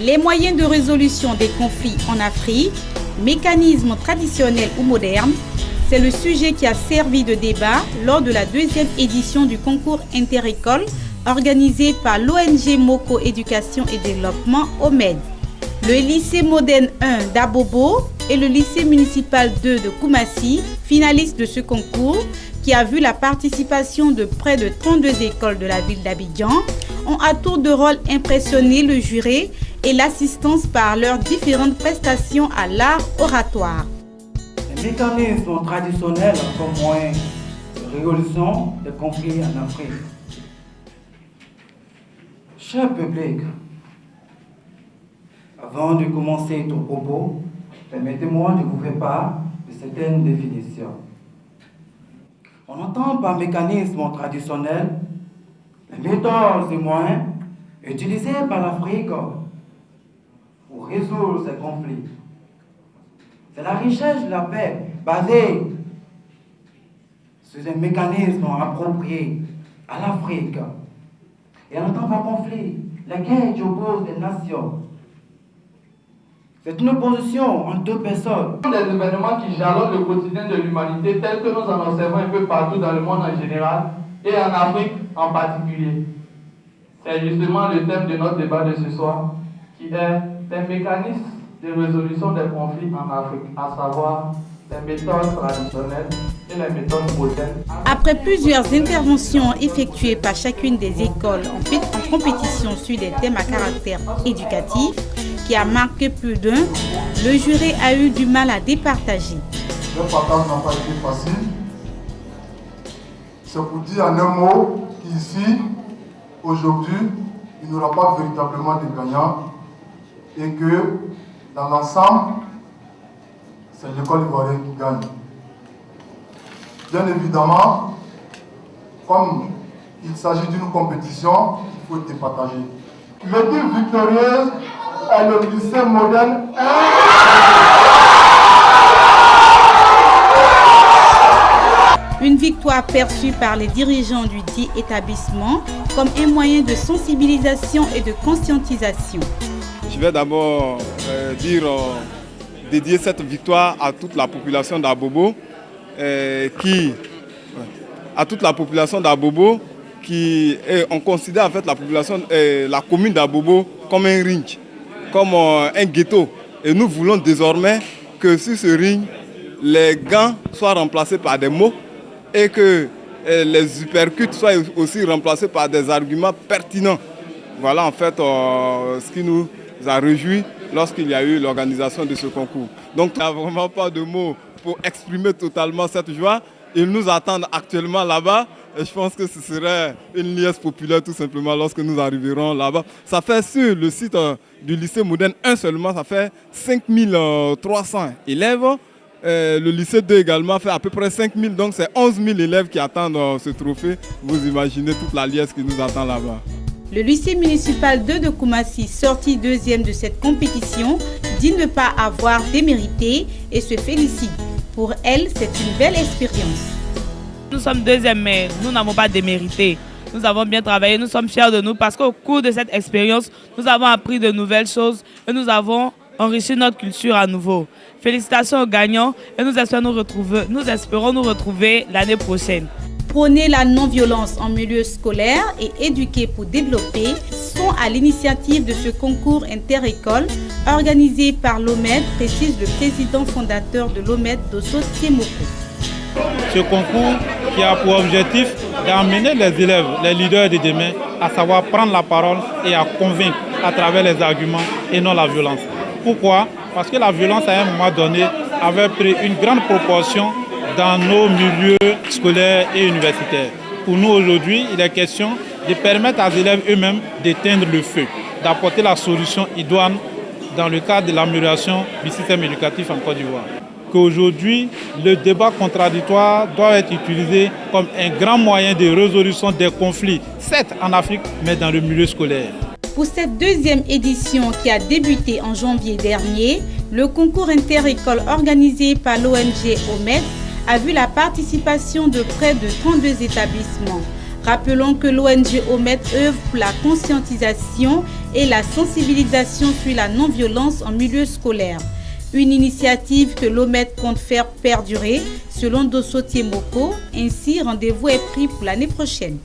Les moyens de résolution des conflits en Afrique, mécanismes traditionnels ou modernes, c'est le sujet qui a servi de débat lors de la deuxième édition du concours interécole organisé par l'ONG Moko Éducation et Développement OMED. Le lycée moderne 1 d'Abobo et le lycée municipal 2 de Koumassi, finalistes de ce concours, qui a vu la participation de près de 32 écoles de la ville d'Abidjan, ont à tour de rôle impressionné le jury et l'assistance par leurs différentes prestations à l'art oratoire. Les mécanismes traditionnels comme moyen de résolution des conflits en Afrique. Cher public, avant de commencer ton propos, permettez-moi de vous faire part de certaines définitions. On entend par mécanisme traditionnel les méthodes et moyens utilisés par l'Afrique pour résoudre ces conflits. C'est la recherche de la paix basée sur un mécanisme approprié à l'Afrique. Et on entend par conflit la guerre qui oppose les nations. C'est une opposition entre deux personnes. Des événements qui jalonnent le quotidien de l'humanité, tels que nous en observons un peu partout dans le monde en général et en Afrique en particulier. C'est justement le thème de notre débat de ce soir, qui est les mécanismes de résolution des conflits en Afrique, à savoir les méthodes traditionnelles et les méthodes modernes. Après plusieurs interventions effectuées par chacune des écoles en compétition sur des thèmes à caractère éducatif, qui a marqué plus d'un, le jury a eu du mal à départager. Le partage n'a pas été facile. C'est pour dire en un mot qu'ici, aujourd'hui, il n'y aura pas véritablement de gagnants et que dans l'ensemble, c'est l'école ivoirienne qui gagne. Bien évidemment, comme il s'agit d'une compétition, il faut départager. L'équipe victorieuse est le lycée moderne 1. Une victoire perçue par les dirigeants du dit établissement comme un moyen de sensibilisation et de conscientisation. Je vais d'abord dédier cette victoire à toute la population d'Abobo, on considère en fait la commune d'Abobo comme un ring, comme un ghetto. Et nous voulons désormais que sur ce ring, les gants soient remplacés par des mots et que les uppercuts soient aussi remplacés par des arguments pertinents. Voilà en fait ce qui nous a réjouis lorsqu'il y a eu l'organisation de ce concours. Donc il n'y a vraiment pas de mots pour exprimer totalement cette joie. Ils nous attendent actuellement là-bas et je pense que ce serait une liesse populaire tout simplement lorsque nous arriverons là-bas. Ça fait sur le site du lycée moderne 1 seulement, ça fait 5300 élèves. Le lycée 2 également fait à peu près 5000, donc c'est 11 000 élèves qui attendent ce trophée. Vous imaginez toute la liesse qui nous attend là-bas. Le lycée municipal 2 de Koumassi, sorti deuxième de cette compétition, dit ne pas avoir démérité et se félicite. Pour elle, c'est une belle expérience. Nous sommes deuxième, mais nous n'avons pas démérité. Nous avons bien travaillé, nous sommes fiers de nous parce qu'au cours de cette expérience, nous avons appris de nouvelles choses et nous avons enrichi notre culture à nouveau. Félicitations aux gagnants et nous espérons nous retrouver l'année prochaine. Prôner la non-violence en milieu scolaire et éduquer pour développer sont à l'initiative de ce concours interécole organisé par l'OMED, précise le président fondateur de l'OMED, Dosso Tiemoko. Ce concours qui a pour objectif d'amener les élèves, les leaders de demain, à savoir prendre la parole et à convaincre à travers les arguments et non la violence. Pourquoi? Parce que la violence à un moment donné avait pris une grande proportion dans nos milieux scolaires et universitaires. Pour nous aujourd'hui, il est question de permettre aux élèves eux-mêmes d'éteindre le feu, d'apporter la solution idoine dans le cadre de l'amélioration du système éducatif en Côte d'Ivoire. Qu'aujourd'hui, le débat contradictoire doit être utilisé comme un grand moyen de résolution des conflits, certes en Afrique, mais dans le milieu scolaire. Pour cette deuxième édition qui a débuté en janvier dernier, le concours interécole organisé par l'ONG OMED a vu la participation de près de 32 établissements. Rappelons que l'ONG OMED œuvre pour la conscientisation et la sensibilisation sur la non-violence en milieu scolaire. Une initiative que l'OMED compte faire perdurer, selon Dosso Tiemoko. Ainsi, rendez-vous est pris pour l'année prochaine.